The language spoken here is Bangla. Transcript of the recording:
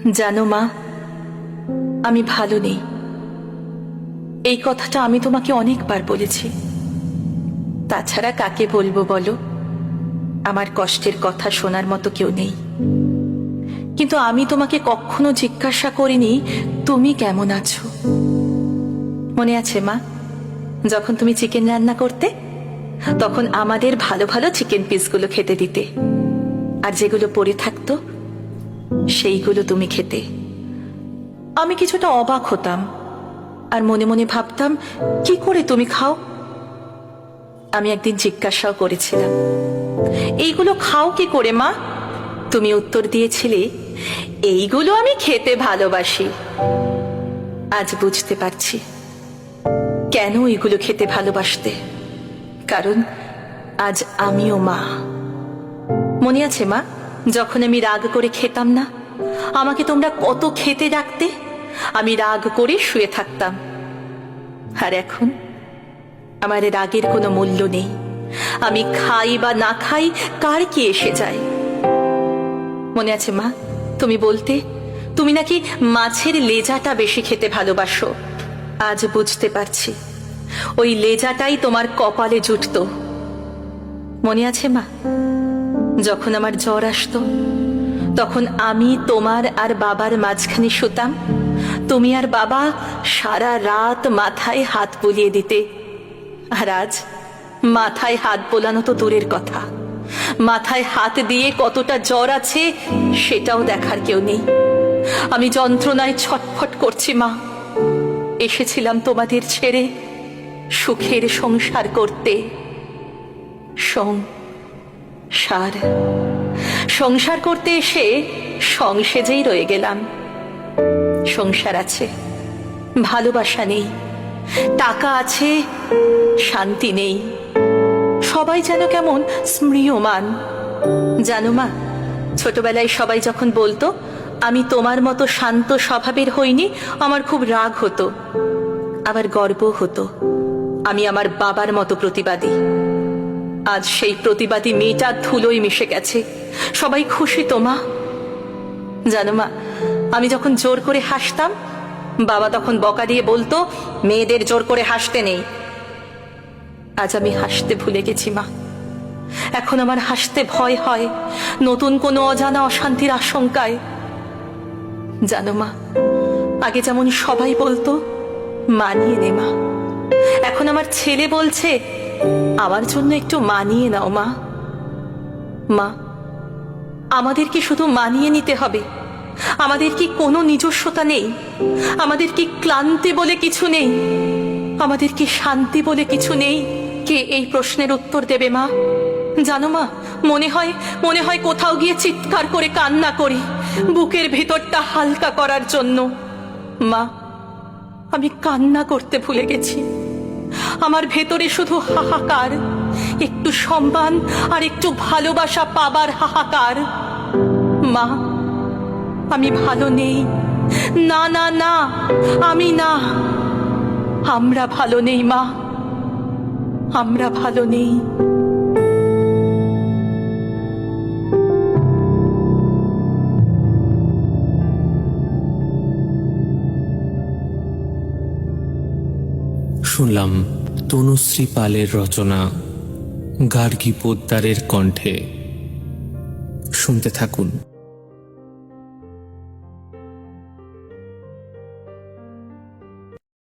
জানো মা, আমি ভালো নেই। এই কথাটা আমি তোমাকে অনেকবার বলেছি। তাছাড়া কাকে বলবো বলো? আমার কষ্টের কথা শোনার মতো কেউ নেই। কিন্তু আমি তোমাকে কখনো জিজ্ঞাসা করিনি তুমি কেমন আছো। মনে আছে মা, যখন তুমি চিকেন রান্না করতে, তখন আমাদের ভালো ভালো চিকেন পিসগুলো খেতে দিতে, আর যেগুলো পড়ে থাকতো সেইগুলো তুমি খেতে। আমি কিছুটা অবাক হতাম আর মনে মনে ভাবতাম, কি করে তুমি খাও। আমি একদিন জিজ্ঞাসাও করেছিলাম, এইগুলো খাও কি করে মা? তুমি উত্তর দিয়েছিলে, এইগুলো আমি খেতে ভালোবাসি। আজ বুঝতে পারছি কেন এইগুলো খেতে ভালোবাসতে। কারণ আজ আমিও মা। মনে আছে মা, যখন আমি রাগ করে খেতাম না, আমাকে তোমরা কত খেতে ডাকতে, আমি রাগ করে শুয়ে থাকতাম। আর এখন আমার রাগের কোনো মূল্য নেই। আমি খাই বা না খাই, কার কি এসে যায়। মনে আছে মা, তুমি বলতে তুমি নাকি মাছের লেজাটা বেশি খেতে ভালোবাসো। আজ বুঝতে পারছি ওই লেজাটাই তোমার কপালে জুটত। মনে আছে মা, যখন আমার জ্বর আসতো, তখন আমি তোমার আর বাবার মাঝখানে শুতাম। তুমি আর বাবা সারা রাত মাথায় হাত বুলিয়ে দিতে। আর আজ মাথায় হাত বোলানো তো দূরের কথা, মাথায় হাত দিয়ে কতটা জ্বর আছে সেটাও দেখার কেউ নেই। আমি যন্ত্রণায় ছটফট করছি মা। এসেছিলাম তোমাদের ছেড়ে সুখের সংসার করতে। সংসার করতে এসে সংসেজেই রয়ে গেলাম। সংসার আছে, ভালোবাসা নেই। টাকা আছে, শান্তি নেই। সবাই যেন কেমন স্মৃয়মান। জানো মা, ছোটবেলায় সবাই যখন বলতো আমি তোমার মতো শান্ত স্বভাবের হইনি, আমার খুব রাগ হতো, আবার গর্ব হতো। আমি আমার বাবার মতো প্রতিবাদী। আজ সেই প্রতিবাদী মেয়েটা ধুলোয় মিশে গেছে। সবাই খুশি তো মা। জানো মা, আমি যখন জোর করে হাসতাম, বাবা তখন বকা দিয়ে বলতো, মেয়েদের জোর করে হাসতে নেই। আজ আমি হাসতে ভুলে গেছি মা। এখন আমার হাসতে ভয় হয়, নতুন কোনো অজানা অশান্তির আশঙ্কায়। জানো মা, আগে যেমন সবাই বলতো মানিয়ে নে মা, এখন আমার ছেলে বলছে আমার জন্য একটু মানিয়ে নাও মা। মা, আমাদের কি শুধু মানিয়ে নিতে হবে? আমাদের কি কোনো নিজস্বতা নেই? আমাদের কি ক্লান্তি বলে কিছু নেই? আমাদের কি শান্তি বলে কিছু নেই? কে এই প্রশ্নের উত্তর দেবে মা? জানো মা, মনে হয় কোথাও গিয়ে চিৎকার করে কান্না করি, বুকের ভেতরটা হালকা করার জন্য। মা, আমি কান্না করতে ভুলে গেছি। আমার ভেতরে শুধু হাহাকার, একটু সম্মান আর একটু ভালোবাসা পাবার হাহাকার। মা, আমি ভালো নেই। না না না, আমি না। আমরা ভালো নেই মা, আমরা ভালো নেই। শুনলাম তনুশ্রী পালের রচনা, গার্গী পোদ্দারের কণ্ঠে। শুনতে থাকুন।